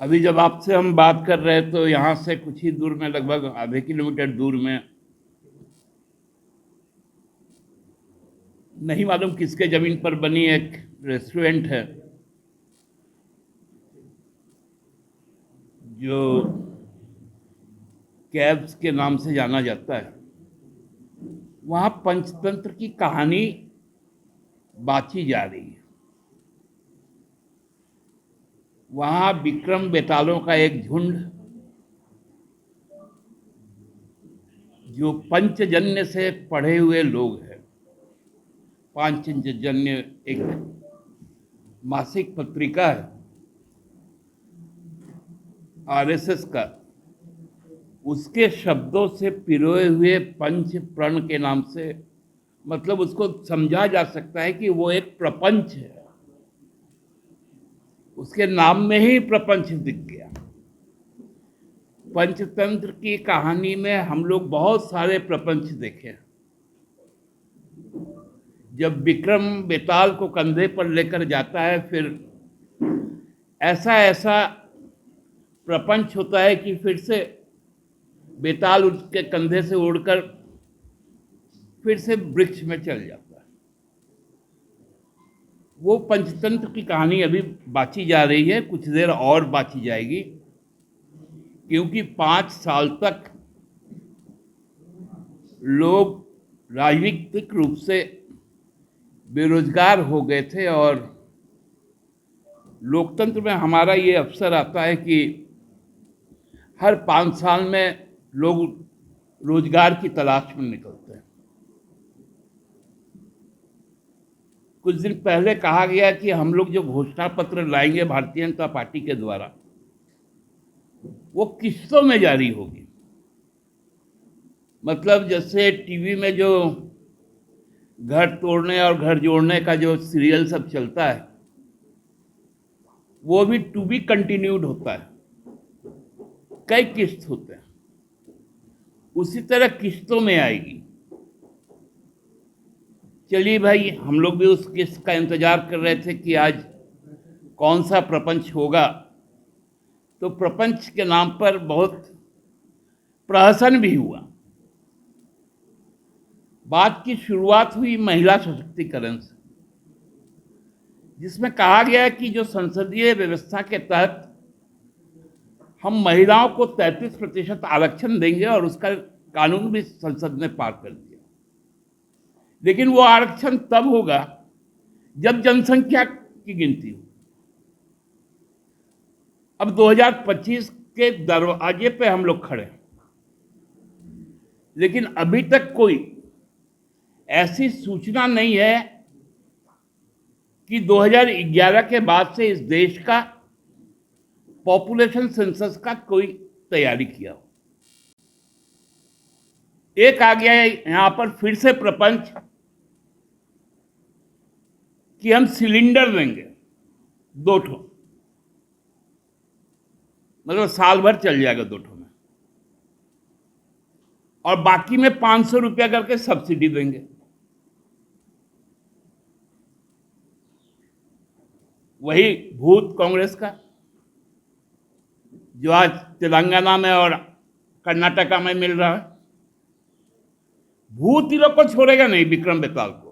अभी जब आपसे हम बात कर रहे हैं तो यहाँ से कुछ ही दूर में, लगभग आधे किलोमीटर दूर में, नहीं मालूम किसके जमीन पर बनी एक रेस्टोरेंट है जो कैब्स के नाम से जाना जाता है। वहाँ पंचतंत्र की कहानी बांची जा रही है। वहाँ विक्रम बेतालों का एक झुंड जो पंचजन्य से पढ़े हुए लोग हैं, पांचजन्य एक मासिक पत्रिका है आरएसएस का, उसके शब्दों से पिरोए हुए पंच प्रण के नाम से, मतलब उसको समझा जा सकता है कि वो एक प्रपंच है। उसके नाम में ही प्रपंच दिख गया। पंचतंत्र की कहानी में हम लोग बहुत सारे प्रपंच देखे। जब विक्रम बेताल को कंधे पर लेकर जाता है, फिर ऐसा ऐसा प्रपंच होता है कि फिर से बेताल उसके कंधे से उड़कर फिर से वृक्ष में चल जाता है। वो पंचतंत्र की कहानी अभी बांची जा रही है, कुछ देर और बांची जाएगी, क्योंकि 5 साल तक लोग राजनीतिक रूप से बेरोजगार हो गए थे और लोकतंत्र में हमारा ये अवसर आता है कि हर 5 साल में लोग रोजगार की तलाश में निकलते हैं। कुछ दिन पहले कहा गया कि हम लोग जो घोषणा पत्र लाएंगे भारतीय जनता पार्टी के द्वारा, वो किस्तों में जारी होगी। मतलब जैसे टीवी में जो घर तोड़ने और घर जोड़ने का जो सीरियल सब चलता है, वो भी टू बी कंटिन्यूड होता है, कई किस्त होते हैं, उसी तरह किस्तों में आएगी। चलिए भाई, हम लोग भी उस किस्त का इंतजार कर रहे थे कि आज कौन सा प्रपंच होगा। तो प्रपंच के नाम पर बहुत प्रहसन भी हुआ। बात की शुरुआत हुई महिला सशक्तिकरण से, जिसमें कहा गया कि जो संसदीय व्यवस्था के तहत हम महिलाओं को 33% आरक्षण देंगे, और उसका कानून भी संसद ने पार कर दिया। लेकिन वो आरक्षण तब होगा जब जनसंख्या की गिनती हो। अब 2025 के दरवाजे पे हम लोग खड़े हैं, लेकिन अभी तक कोई ऐसी सूचना नहीं है कि 2011 के बाद से इस देश का पॉपुलेशन सेंसस का कोई तैयारी किया हो। एक आ गया है यहां पर फिर से प्रपंच कि हम सिलेंडर देंगे 2 ठो, मतलब साल भर चल जाएगा 2 ठो में, और बाकी में 500 रुपया करके सब्सिडी देंगे। वही भूत कांग्रेस का जो आज तेलंगाना में और कर्नाटका में मिल रहा है। भूत ही लोग को छोड़ेगा नहीं विक्रम बेताल को।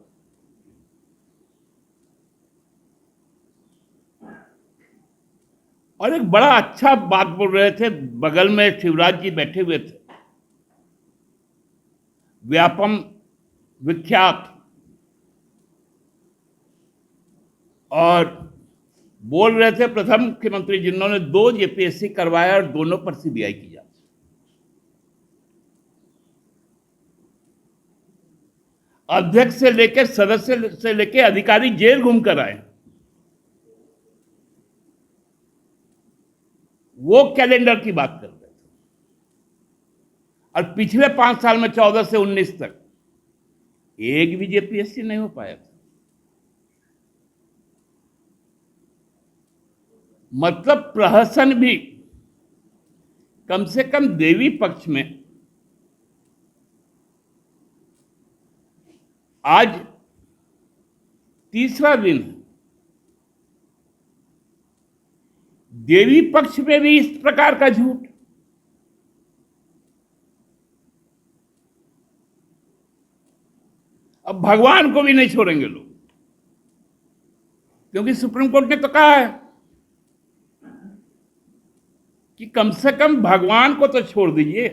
और एक बड़ा अच्छा बात बोल रहे थे, बगल में शिवराज जी बैठे हुए थे, व्यापम विख्यात, और बोल रहे थे प्रथम मुख्यमंत्री जिन्होंने 2 जेपीएससी करवाया और दोनों पर सीबीआई की जांच। अध्यक्ष से लेकर सदस्य से लेकर अधिकारी जेल घूमकर आए। वो कैलेंडर की बात कर रहे थे। और पिछले 5 साल में 14 से 19 तक एक भी जेपीएससी नहीं हो पाया था। मतलब प्रहसन भी कम से कम देवी पक्ष में आज तीसरा दिन है। देवी पक्ष में भी इस प्रकार का झूठ। अब भगवान को भी नहीं छोड़ेंगे लोग, क्योंकि सुप्रीम कोर्ट ने तो कहा है कि कम से कम भगवान को तो छोड़ दीजिए।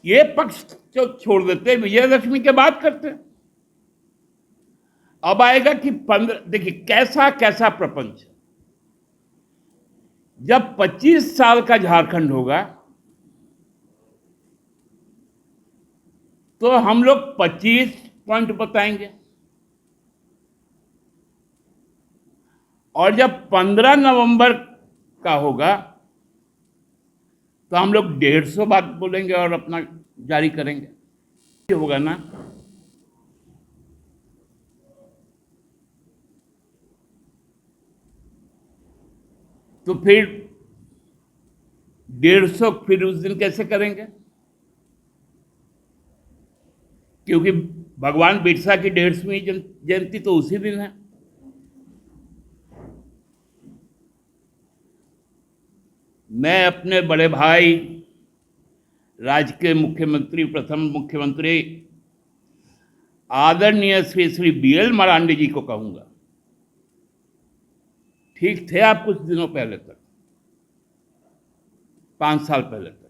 ये पक्ष जो छोड़ देते, विजयदशमी के बाद करते। अब आएगा कि 15, देखिए कैसा कैसा प्रपंच। जब 25 साल का झारखंड होगा तो हम लोग 25 पॉइंट बताएंगे, और जब 15 नवंबर का होगा तो हम लोग 150 बात बोलेंगे और अपना जारी करेंगे। ये होगा ना। तो फिर 150 फिर उस दिन कैसे करेंगे? क्योंकि भगवान बिरसा की 150वीं जयंती तो उसी दिन है। मैं अपने बड़े भाई राज्य के मुख्यमंत्री, प्रथम मुख्यमंत्री आदरणीय श्री BL मरांडी जी को कहूंगा, ठीक थे आप कुछ दिनों पहले तक, 5 साल पहले तक,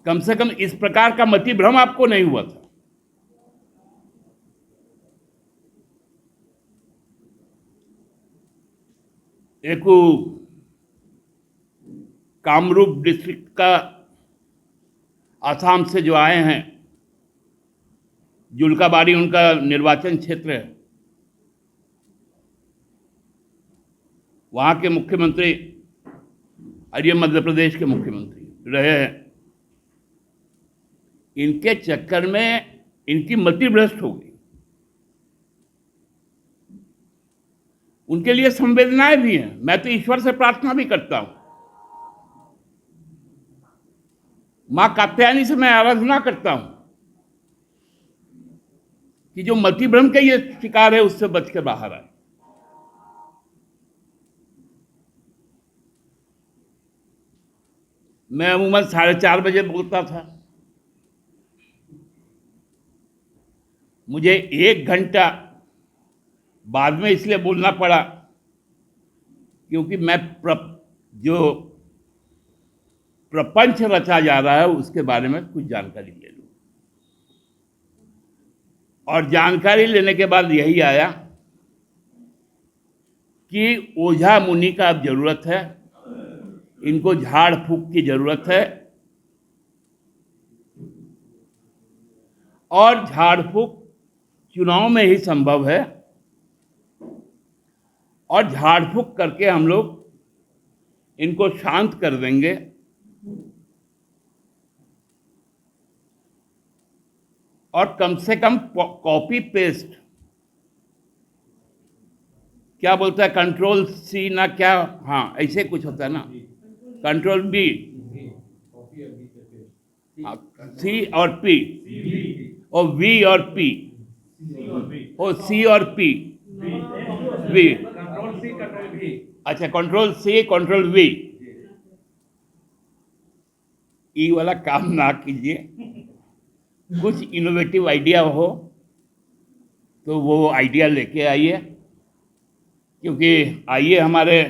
कम से कम इस प्रकार का मति भ्रम आपको नहीं हुआ था। एक कामरूप डिस्ट्रिक्ट का आसाम से जो आए हैं, जुल्काबाड़ी उनका निर्वाचन क्षेत्र है, वहां के मुख्यमंत्री और ये मध्य प्रदेश के मुख्यमंत्री रहे हैं। इनके चक्कर में इनकी मति भ्रष्ट हो गई। उनके लिए संवेदनाएं भी हैं। मैं तो ईश्वर से प्रार्थना भी करता हूं, मां कात्यायनी से मैं आराधना करता हूं कि जो मति भ्रम के ये शिकार है उससे बच के बाहर आए। मैं अमूमन 4:30 बजे बोलता था, मुझे 1 घंटा बाद में इसलिए बोलना पड़ा क्योंकि मैं जो प्रपंच रचा जा रहा है उसके बारे में कुछ जानकारी ले लूं। और जानकारी लेने के बाद यही आया कि ओझा मुनि का अब जरूरत है, इनको झाड़ फूक की जरूरत है, और झाड़ फूक चुनाव में ही संभव है, और झाड़ फूक करके हम लोग इनको शांत कर देंगे। और कम से कम कॉपी पेस्ट, क्या बोलता है, कंट्रोल C ना क्या, हाँ ऐसे कुछ होता है ना, कंट्रोल B, C और P, और V और P, और C और P, V, अच्छा कंट्रोल C कंट्रोल V, ई वाला काम ना कीजिए। कुछ इनोवेटिव आइडिया हो तो वो आइडिया लेके आइए, क्योंकि आइए हमारे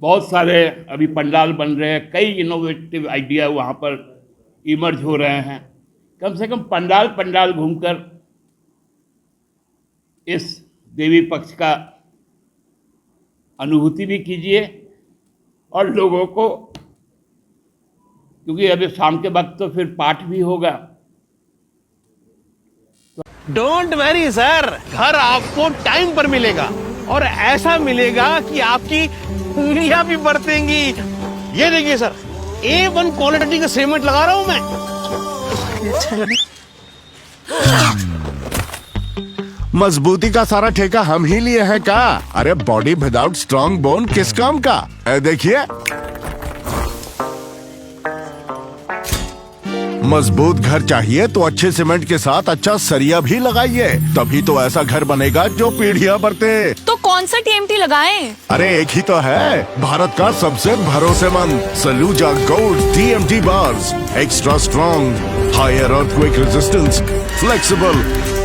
बहुत सारे अभी पंडाल बन रहे हैं, कई इनोवेटिव आइडिया वहाँ पर इमर्ज हो रहे हैं। कम से कम पंडाल घूमकर इस देवी पक्ष का अनुभूति भी कीजिए, और लोगों को, क्योंकि अभी शाम के वक्त तो फिर पाठ भी होगा। डोंट वरी सर, घर आपको टाइम पर मिलेगा, और ऐसा मिलेगा कि आपकी उंगलियां भी बरतेंगी। ये देखिए सर, A1 क्वालिटी का सीमेंट लगा रहा हूं मैं। मजबूती का सारा ठेका हम ही लिए हैं का? अरे बॉडी विदाउट स्ट्रॉन्ग बोन किस काम का? देखिए मजबूत घर चाहिए तो अच्छे सीमेंट के साथ अच्छा सरिया भी लगाइए, तभी तो ऐसा घर बनेगा जो पीढ़ियां बरते। तो कौन सा टीएमटी लगाएं? अरे एक ही तो है, भारत का सबसे भरोसेमंद Saluja gold TMT bars. Extra strong, higher earthquake resistance, flexible,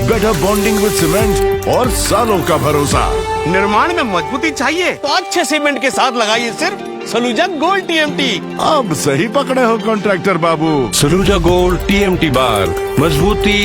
better bonding with cement और सालों का भरोसा। निर्माण में मजबूती चाहिए तो अच्छे सीमेंट के साथ लगाइए सिर्फ सलूजा गोल्ड टीएमटी। अब सही पकड़े हो कॉन्ट्रैक्टर बाबू। सलूजा गोल्ड टीएमटी बार, मजबूती